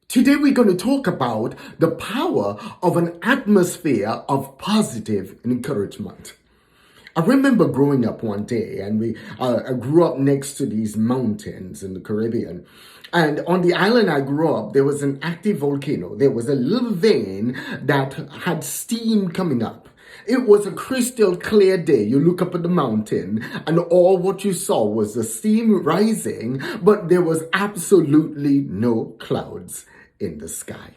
Today we're going to talk about the power of an atmosphere of positive encouragement. I remember growing up one day, and I grew up next to these mountains in the Caribbean. And on the island I grew up, there was an active volcano. There was a little vein that had steam coming up. It was a crystal clear day. You look up at the mountain, and all what you saw was the steam rising, but there was absolutely no clouds in the sky.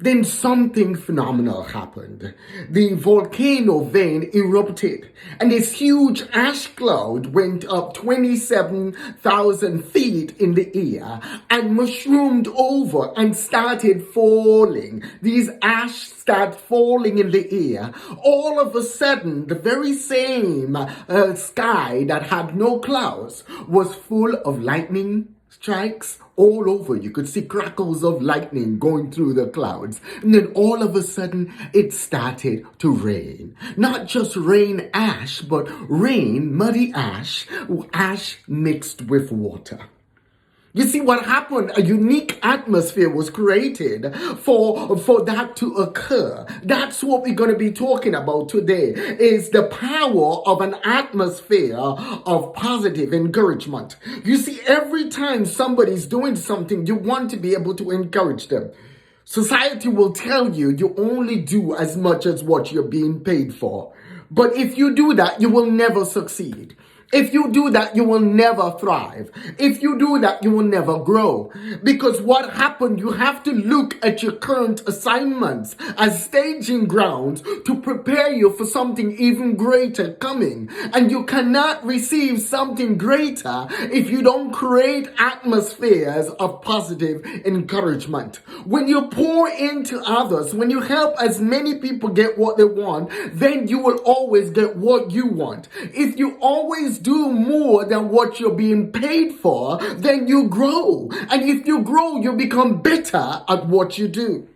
Then something phenomenal happened. The volcano vein erupted, and this huge ash cloud went up 27,000 feet in the air and mushroomed over and started falling. These ash start falling in the air. All of a sudden, the very same sky that had no clouds was full of lightning strikes all over. You could see crackles of lightning going through the clouds. And then all of a sudden, it started to rain. Not just rain ash, but rain, muddy ash mixed with water. You see what happened? A unique atmosphere was created for that to occur. That's what we're going to be talking about today, is the power of an atmosphere of positive encouragement. You see, every time somebody's doing something, you want to be able to encourage them. Society will tell you you only do as much as what you're being paid for. But if you do that, you will never succeed. If you do that, you will never thrive. If you do that, you will never grow. Because what happened, you have to look at your current assignments as staging grounds to prepare you for something even greater coming. And you cannot receive something greater if you don't create atmospheres of positive encouragement. When you pour into others, when you help as many people get what they want, then you will always get what you want. If you always do more than what you're being paid for, then you grow. And if you grow, you become better at what you do.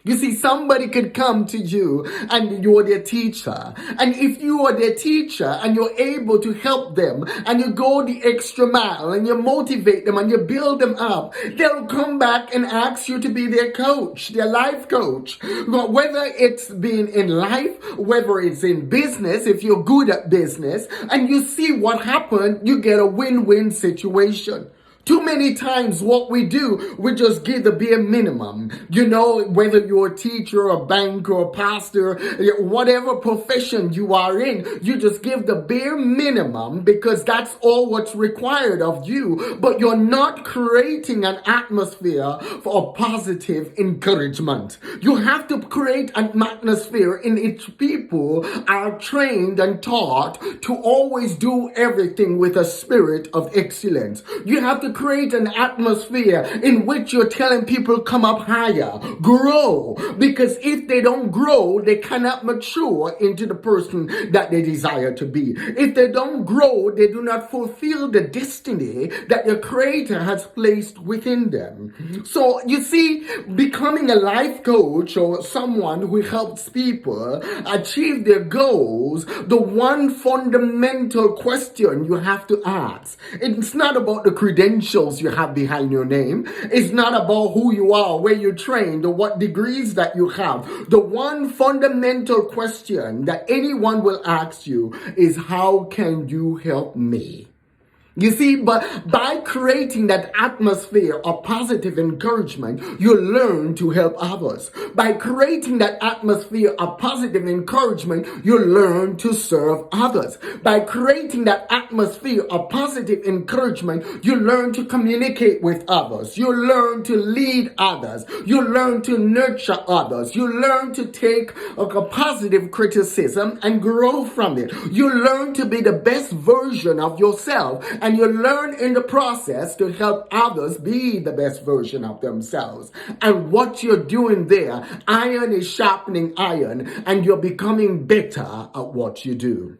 You see, somebody could come to you and you're their teacher. And if you are their teacher and you're able to help them and you go the extra mile and you motivate them and you build them up, they'll come back and ask you to be their coach, their life coach. Whether it's been in life, whether it's in business, if you're good at business, and you see what happened, you get a win-win situation. Too many times what we do, we just give the bare minimum. You know, whether you're a teacher, a banker, a pastor, whatever profession you are in, you just give the bare minimum because that's all what's required of you. But you're not creating an atmosphere for positive encouragement. You have to create an atmosphere in which people are trained and taught to always do everything with a spirit of excellence. You have to create an atmosphere in which you're telling people come up higher, grow, because if they don't grow, they cannot mature into the person that they desire to be. If they don't grow, they do not fulfill the destiny that the Creator has placed within them. So you see, becoming a life coach or someone who helps people achieve their goals, the one fundamental question you have to ask, it's not about the credentials you have behind your name. It's not about who you are, where you trained, or what degrees that you have. The one fundamental question that anyone will ask you is, how can you help me? You see, but by creating that atmosphere of positive encouragement, you learn to help others. By creating that atmosphere of positive encouragement, you learn to serve others. By creating that atmosphere of positive encouragement, you learn to communicate with others. You learn to lead others. You learn to nurture others. You learn to take a positive criticism and grow from it. You learn to be the best version of yourself. And you learn in the process to help others be the best version of themselves. And what you're doing there, iron is sharpening iron, and you're becoming better at what you do.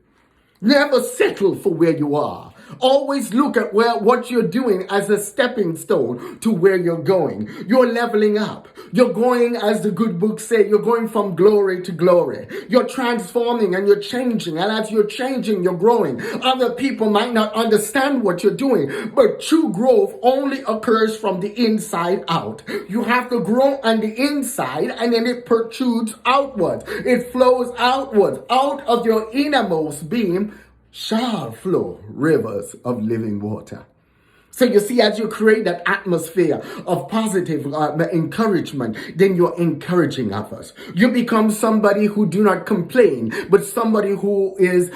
Never settle for where you are. Always look at what you're doing as a stepping stone to where you're going. You're leveling up. You're going, as the good book says, you're going from glory to glory. You're transforming and you're changing. And as you're changing, you're growing. Other people might not understand what you're doing, but true growth only occurs from the inside out. You have to grow on the inside, and then it protrudes outwards. It flows outwards. Out of your innermost being shall flow rivers of living water. So you see, as you create that atmosphere of positive encouragement, then you're encouraging others. You become somebody who do not complain, but somebody who is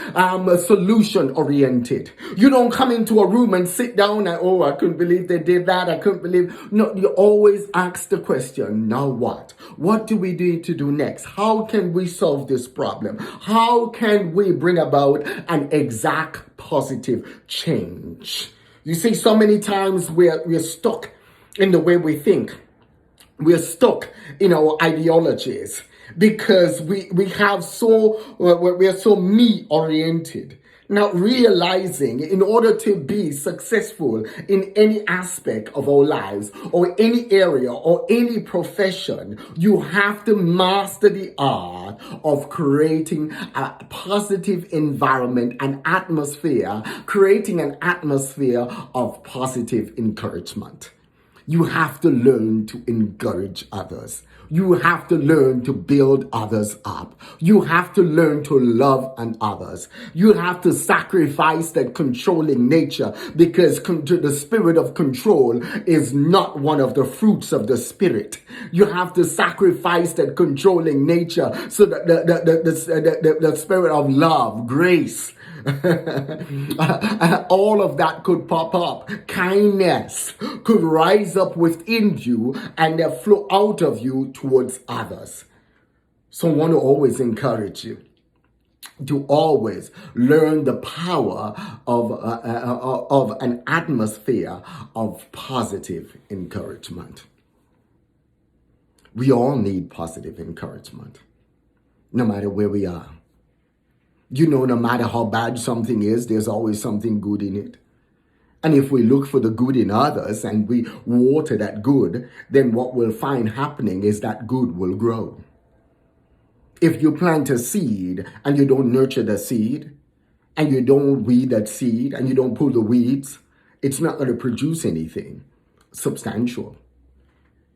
solution oriented. You don't come into a room and sit down and, oh, I couldn't believe they did that. I couldn't believe. No, you always ask the question, now what? What do we need to do next? How can we solve this problem? How can we bring about an exact positive change? You see, so many times we're stuck in the way we think. We're stuck in our ideologies because we're so me oriented. Not realizing in order to be successful in any aspect of our lives or any area or any profession, you have to master the art of creating a positive environment, an atmosphere, creating an atmosphere of positive encouragement. You have to learn to encourage others. You have to learn to build others up. You have to learn to love others. You have to sacrifice that controlling nature, because the spirit of control is not one of the fruits of the spirit. You have to sacrifice that controlling nature so that the spirit of love, grace, all of that could pop up. Kindness could rise up within you and flow out of you towards others. So I want to always encourage you to always learn the power of an atmosphere of positive encouragement. We all need positive encouragement, no matter where we are. You know, no matter how bad something is, there's always something good in it. And if we look for the good in others and we water that good, then what we'll find happening is that good will grow. If you plant a seed and you don't nurture the seed, and you don't weed that seed, and you don't pull the weeds, it's not going to produce anything substantial.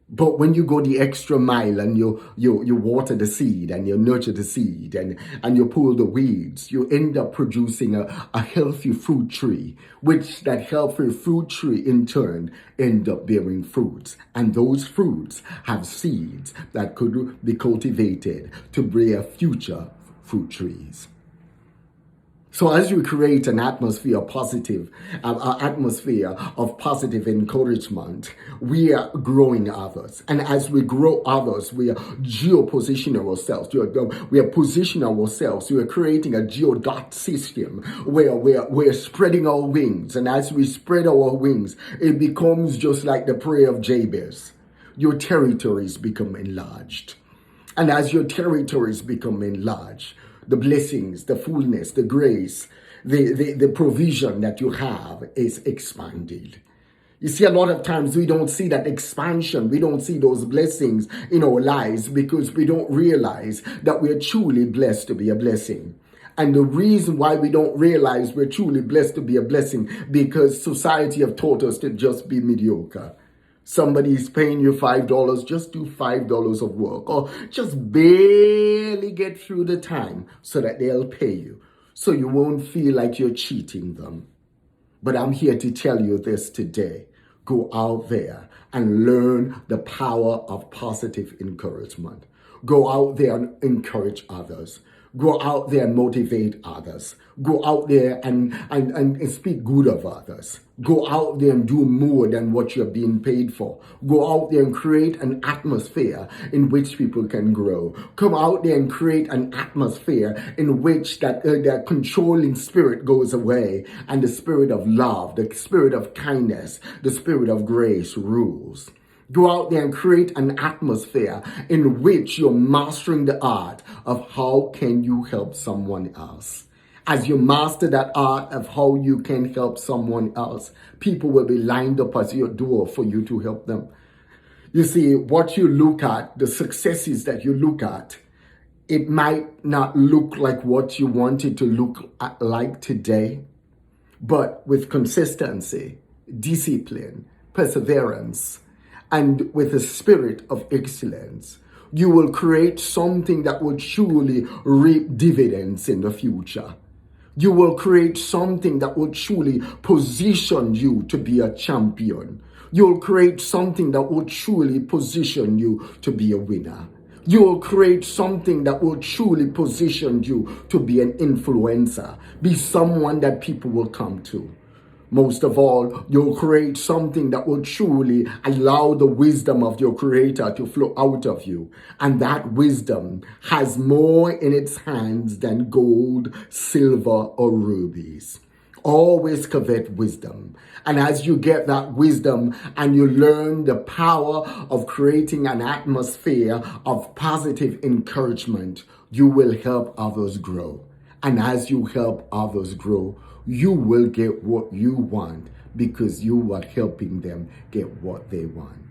But when you go the extra mile and you water the seed and you nurture the seed and you pull the weeds, you end up producing a healthy fruit tree, which that healthy fruit tree in turn end up bearing fruits. And those fruits have seeds that could be cultivated to bear future fruit trees. So as you create an atmosphere of positive encouragement, we are growing others. And as we grow others, we are geopositioning ourselves. We are positioning ourselves. We are creating a geodot system where we're spreading our wings. And as we spread our wings, it becomes just like the prayer of Jabez. Your territories become enlarged. And as your territories become enlarged, the blessings, the fullness, the grace, the provision that you have is expanded. You see, a lot of times we don't see that expansion. We don't see those blessings in our lives because we don't realize that we are truly blessed to be a blessing. And the reason why we don't realize we're truly blessed to be a blessing, because society have taught us to just be mediocre. Somebody is paying you $5, just do $5 of work, or just barely get through the time so that they'll pay you, so you won't feel like you're cheating them. But I'm here to tell you this today. Go out there and learn the power of positive encouragement. Go out there and encourage others. Go out there and motivate others. Go out there and speak good of others. Go out there and do more than what you're being paid for. Go out there and create an atmosphere in which people can grow. Come out there and create an atmosphere in which that controlling spirit goes away and the spirit of love, the spirit of kindness, the spirit of grace rules. Go out there and create an atmosphere in which you're mastering the art of how can you help someone else. As you master that art of how you can help someone else, people will be lined up at your door for you to help them. You see, what you look at, the successes that you look at, it might not look like what you want it to look like today, but with consistency, discipline, perseverance, and with a spirit of excellence, you will create something that will truly reap dividends in the future. You will create something that will truly position you to be a champion. You'll create something that will truly position you to be a winner. You will create something that will truly position you to be an influencer, be someone that people will come to. Most of all, you'll create something that will truly allow the wisdom of your creator to flow out of you. And that wisdom has more in its hands than gold, silver, or rubies. Always covet wisdom. And as you get that wisdom and you learn the power of creating an atmosphere of positive encouragement, you will help others grow. And as you help others grow, you will get what you want because you are helping them get what they want.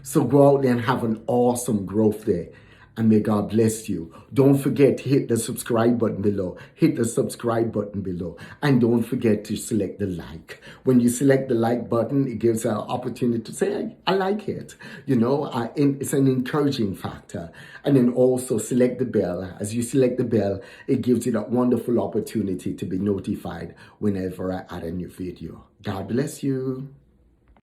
So go out there and have an awesome growth day. And may God bless you. Don't forget to hit the subscribe button below. Hit the subscribe button below. And don't forget to select the like. When you select the like button, it gives an opportunity to say, I like it. You know, it's an encouraging factor. And then also select the bell. As you select the bell, it gives you that wonderful opportunity to be notified whenever I add a new video. God bless you.